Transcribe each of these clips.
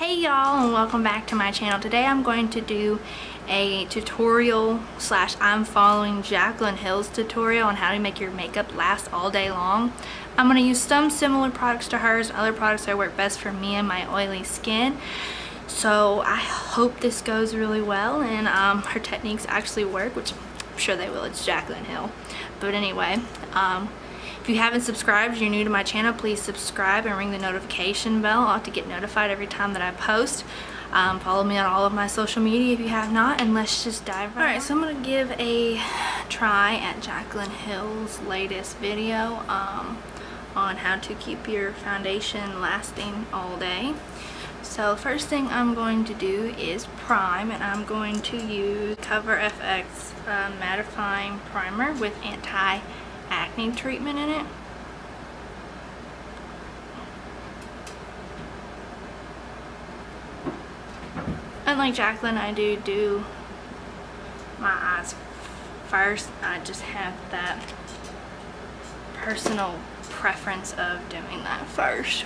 Hey y'all, and welcome back to my channel. Today I'm going to do a tutorial slash I'm following Jaclyn Hill's tutorial on how to make your makeup last all day long. I'm going to use some similar products to hers and other products that work best for me and my oily skin. So I hope this goes really well and her techniques actually work, which I'm sure they will. It's Jaclyn Hill. But anyway, if you haven't subscribed, you're new to my channel, please subscribe and ring the notification bell to get notified every time that I post. Follow me on all of my social media if you have not, and let's just dive right in. Alright, so I'm going to give a try at Jaclyn Hill's latest video on how to keep your foundation lasting all day. So first thing I'm going to do is prime, and I'm going to use Cover FX mattifying primer with anti-acne treatment in it. Unlike Jaclyn, I do my eyes first. I just have that personal preference of doing that first.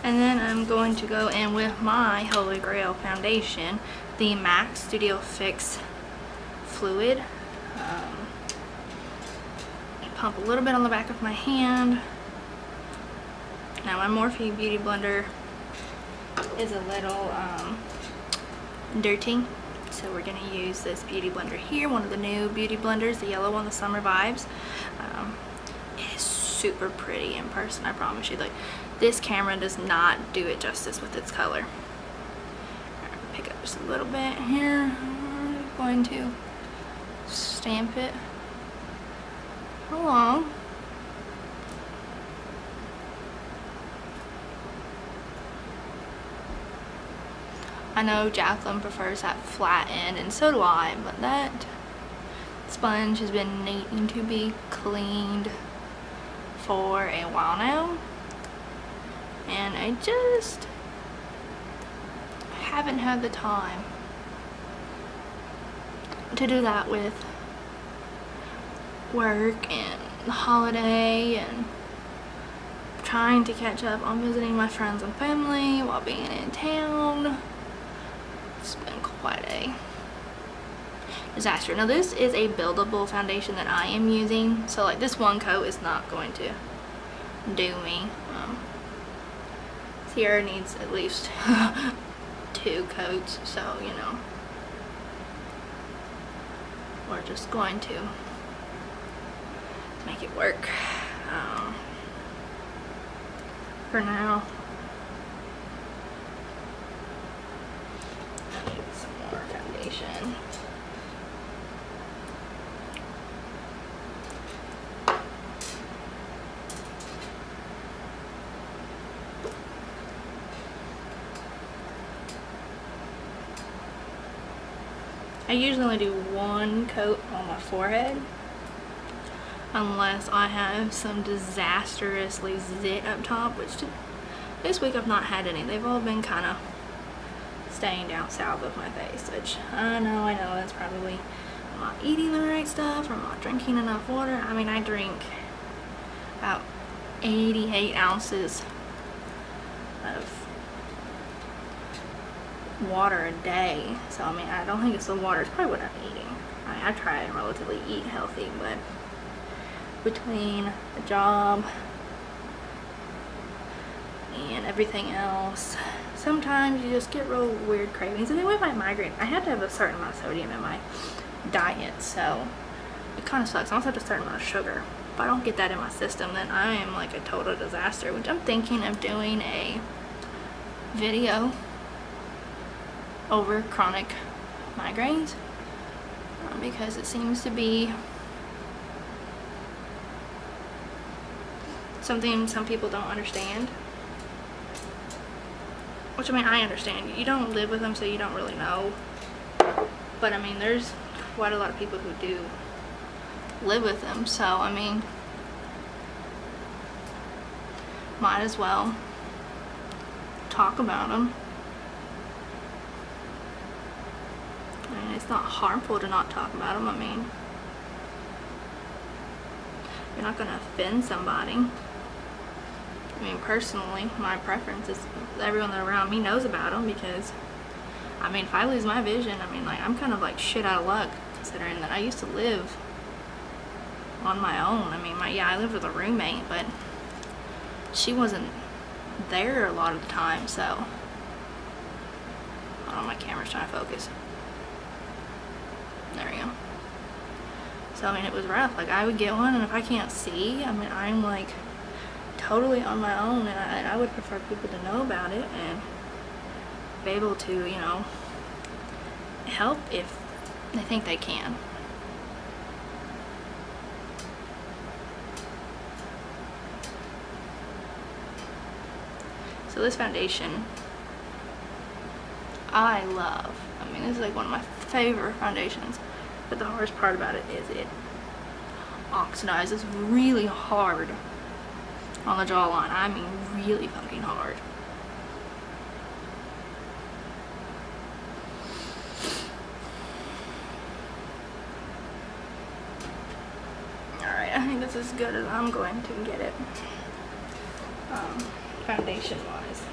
And then I'm going to go in with my Holy Grail foundation, the MAC Studio Fix Fluid. Pump a little bit on the back of my hand. Now my Morphe Beauty Blender is a little dirty, so we're going to use this Beauty Blender here, one of the new Beauty Blenders, the yellow one, the Summer Vibes. It is super pretty in person, I promise you. Like, this camera does not do it justice with its color. Right, pick up just a little bit here. I'm going to stamp it along. I know Jaclyn prefers that flat end, and so do I, but that sponge has been needing to be cleaned for a while now, and I just haven't had the time to do that with work and the holiday and trying to catch up on visiting my friends and family while being in town. It's been quite a disaster. Now this is a buildable foundation that I am using, so like this one coat is not going to do me. Sierra needs at least 2 coats, so you know, we're just going to make it work for now. I need some more foundation. I usually only do 1 coat on my forehead, unless I have some disastrously zit up top, which this week I've not had any. They've all been kind of staying down south of my face, which I know that's probably, I'm not eating the right stuff, or I'm not drinking enough water. I mean, I drink about 88 ounces of water a day, so I mean, I don't think it's the water, it's probably what I'm eating. I try and relatively eat healthy, but between the job and everything else, sometimes you just get real weird cravings. And then with my migraine, I have to have a certain amount of sodium in my diet, so it kind of sucks. I also have a certain amount of sugar. If I don't get that in my system, then I am like a total disaster, which I'm thinking of doing a video over chronic migraines because it seems to be something some people don't understand. Which, I mean, I understand. You don't live with them, so you don't really know. But, I mean, there's quite a lot of people who do live with them. So, I mean, might as well talk about them. I mean, it's not harmful to not talk about them. I mean, you're not going to offend somebody. I mean, personally, my preference is everyone that around me knows about them, because, I mean, if I lose my vision, I mean, like, I'm kind of like shit out of luck, considering that I used to live on my own. I mean, yeah, I lived with a roommate, but she wasn't there a lot of the time, so. Oh, my camera's trying to focus. There we go. So, I mean, it was rough. Like, I would get one, and if I can't see, I mean, I'm like totally on my own, and I would prefer people to know about it and be able to, you know, help if they think they can. So this foundation, I love. I mean, this is like one of my favorite foundations, but the hardest part about it is it oxidizes really hard on the jawline. I mean, really fucking hard. Alright, I think this is as good as I'm going to get it, foundation wise.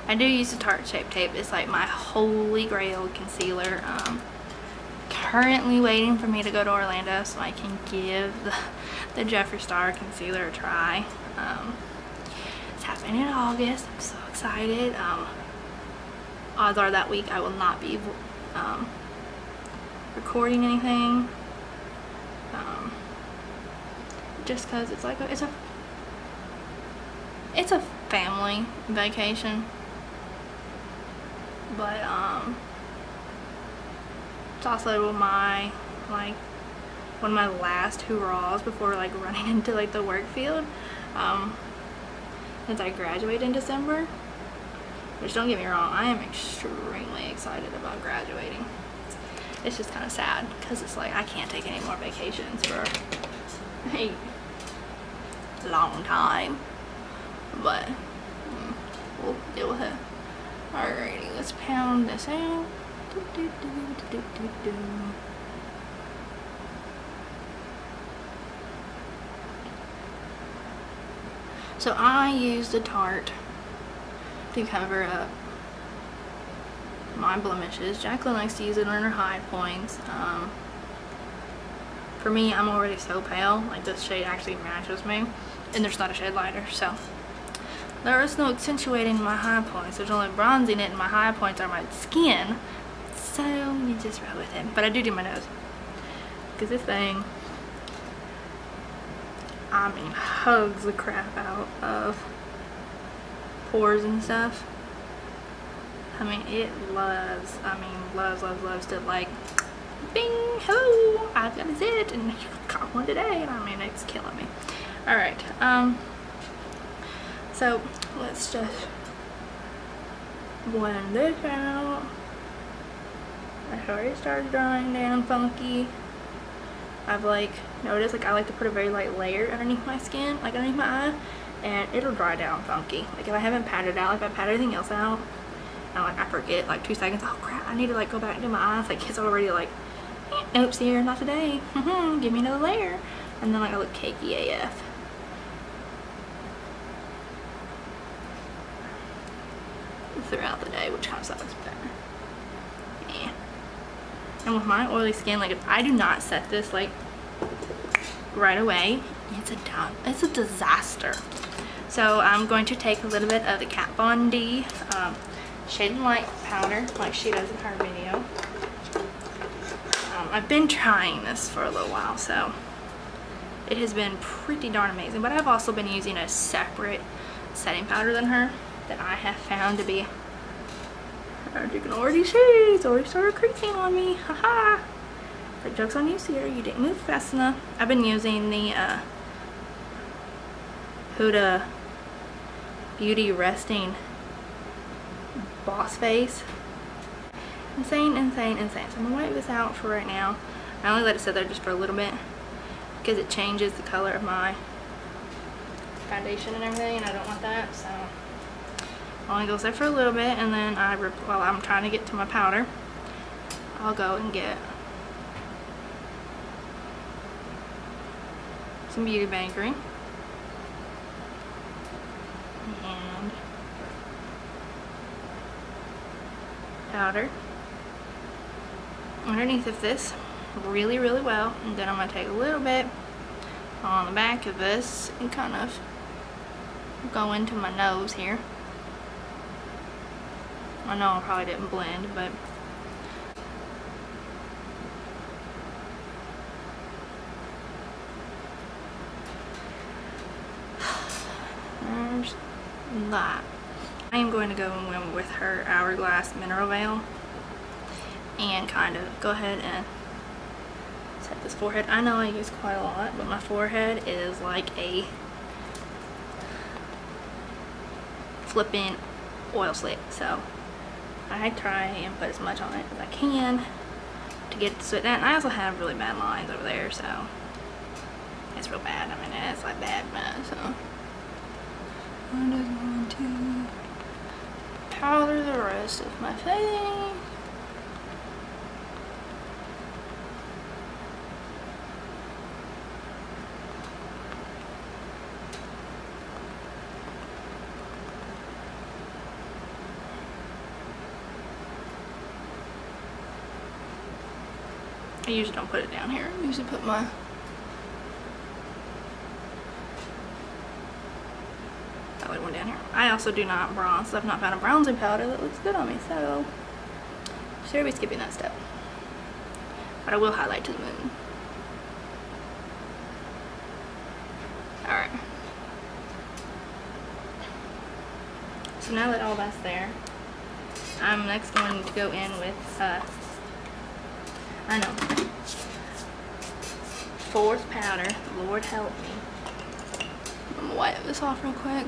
I do use the Tarte Shape Tape. It's like my holy grail concealer. Currently waiting for me to go to Orlando so I can give the Jeffree Star concealer a try. It's happening in August. I'm so excited. Odds are that week I will not be recording anything, just because it's like it's a family vacation, but it's also my, like, one of my last hurrahs before, like, running into, like, the work field, since I graduate in December. Which, don't get me wrong, I am extremely excited about graduating. It's just kind of sad, because it's like I can't take any more vacations for a long time, but we'll deal with it. Alrighty, let's pound this out. So I use the Tarte to cover up my blemishes. Jaclyn likes to use it on her high points. For me, I'm already so pale, like this shade actually matches me, and there's not a shade lighter, so there is no accentuating my high points. There's only bronzing it, and my high points are my skin, so you just roll with it. But I do my nose, because this thing, I mean, hugs the crap out of pores and stuff. I mean, it loves, loves to, like, bing, hello, I've got a zit, and you got one today, and I mean, it's killing me. Alright, so let's just blend this out. I've already started drying down funky. I've, like, noticed, like, I like to put a very light layer underneath my skin, like underneath my eye, and it'll dry down funky. Like, if I haven't patted out, like, if I pat everything else out, and, like, I forget, like, 2 seconds, oh crap, I need to, like, go back and do my eyes, like, it's already, like, oops, here, not today, give me another layer, and then, like, I look cakey AF. Throughout the day, which kind of sucks, but yeah. And with my oily skin, like, if I do not set this, like, right away, it's a disaster. So I'm going to take a little bit of the Kat Von D Shade and Light powder, like she does in her video. I've been trying this for a little while, so it has been pretty darn amazing. But I've also been using a separate setting powder than her that I have found to be, as you can already see, it's already started creasing on me. Haha. The joke's on you, Sierra. You didn't move fast enough. I've been using the Huda Beauty Resting Boss Face. Insane, insane, insane. So I'm gonna wipe this out for right now. I only let it sit there just for a little bit because it changes the color of my foundation and everything, and I don't want that, so only goes there for a little bit, and then while I'm trying to get to my powder, I'll go and get some Beauty Bankery and powder underneath of this really, really well, and then I'm going to take a little bit on the back of this and kind of go into my nose here. I know I probably didn't blend, but there's that. I am going to go in with her Hourglass Mineral Veil and kind of go ahead and set this forehead. I know I use quite a lot, but my forehead is like a flipping oil slick, so I try and put as much on it as I can to get it to sweat down. And I also have really bad lines over there, so it's real bad. I mean, it's like bad, so I'm just going to powder the rest of my face. I usually don't put it down here. I usually put my other one down here. I also do not bronze, so I've not found a bronzing powder that looks good on me, so should be skipping that step. But I will highlight to the moon. Alright. So now that all that's there, I'm next going to go in with I know, fourth powder. Lord help me. I'm gonna wipe this off real quick.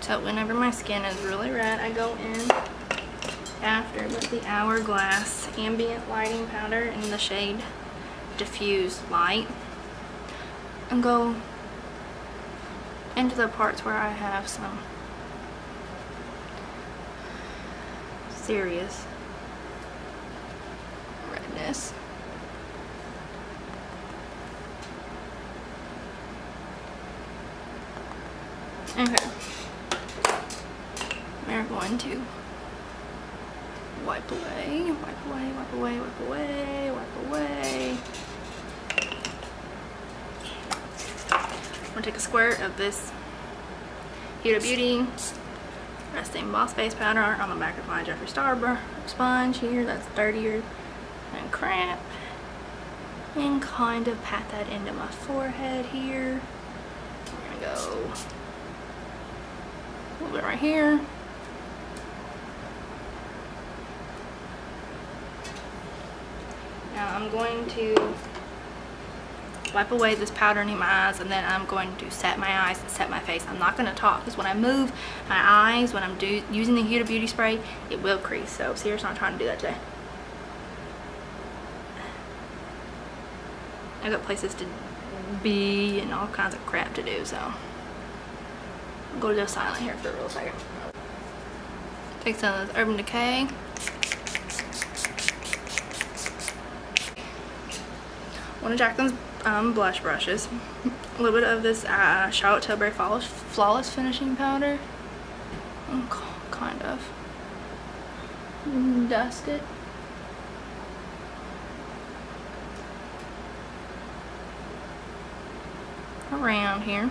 So whenever my skin is really red, I go in after with the Hourglass Ambient Lighting Powder in the shade Diffuse Light, and go into the parts where I have some serious redness. Okay, we're going to wipe away, wipe away, wipe away, wipe away, wipe away. I'm gonna take a squirt of this Huda Beauty Resting Boss Face Powder on the back of my Jeffree Star sponge here that's dirtier than crap, and kind of pat that into my forehead here. I'm gonna go a little bit right here. Now I'm going to wipe away this powder in my eyes, and then I'm going to set my eyes and set my face. I'm not going to talk because when I move my eyes, when I'm using the Huda Beauty spray, it will crease. So seriously, I'm trying to do that today. I've got places to be and all kinds of crap to do, so I'm going to go silent here for a real second. Take some of this Urban Decay. One of Jaclyn's blush brushes, a little bit of this Charlotte Tilbury Flawless Finishing Powder, and kind of dust it. Around here.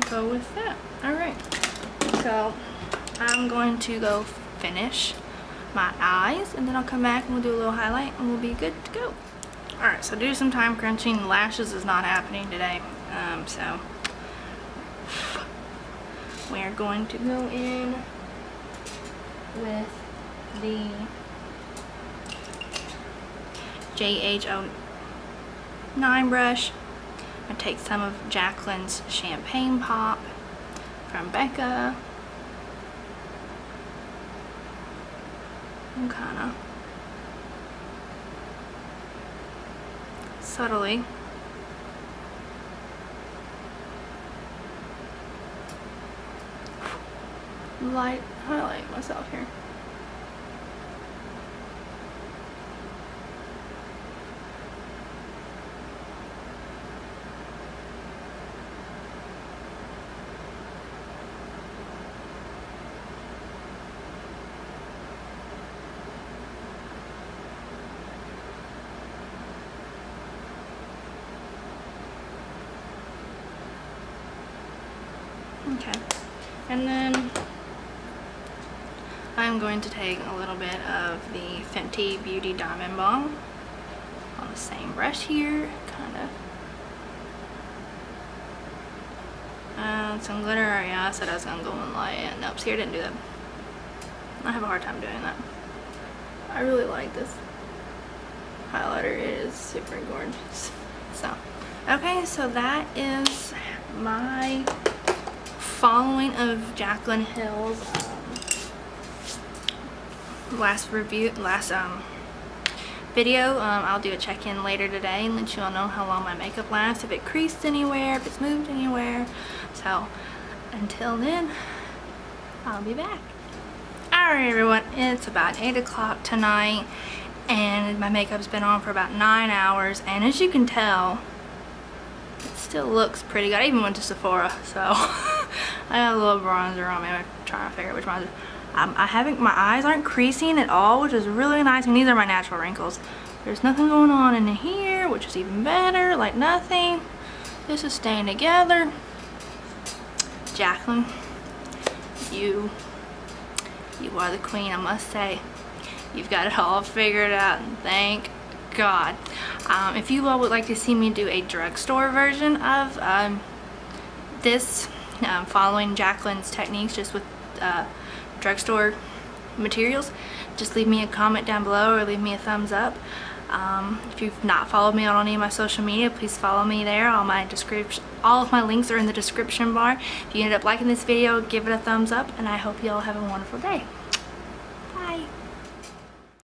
Go with that. Alright, so I'm going to go finish my eyes, and then I'll come back and we'll do a little highlight and we'll be good to go. Alright, so due to some time crunching, lashes is not happening today, so we're going to go in with the xoxo brush. I take some of Jaclyn's Champagne Pop from Becca and kind of subtly highlight myself here. Okay, and then I'm going to take a little bit of the Fenty Beauty Diamond Balm on the same brush here, kind of. Some glitter. Yeah, I said I was gonna go in light, and nope, see, I didn't do that. I have a hard time doing that. I really like this highlighter. It is super gorgeous. So, okay, so that is my following of Jaclyn Hill's last video. I'll do a check-in later today and let you all know how long my makeup lasts, if it creased anywhere, if it's moved anywhere. So until then, I'll be back. Alright everyone, it's about 8 o'clock tonight and my makeup's been on for about 9 hours, and as you can tell, it still looks pretty good. I even went to Sephora, so I got a little bronzer on me. I'm trying to figure out which bronzer. My eyes aren't creasing at all, which is really nice, and these are my natural wrinkles. There's nothing going on in here, which is even better, like nothing. This is staying together. Jaclyn, you are the queen, I must say. You've got it all figured out, and thank God. If you all would like to see me do a drugstore version of this, following Jaclyn's techniques just with drugstore materials, just leave me a comment down below or leave me a thumbs up. If you've not followed me on any of my social media, please follow me there. All of my links are in the description bar. If you ended up liking this video, give it a thumbs up, and I hope you all have a wonderful day.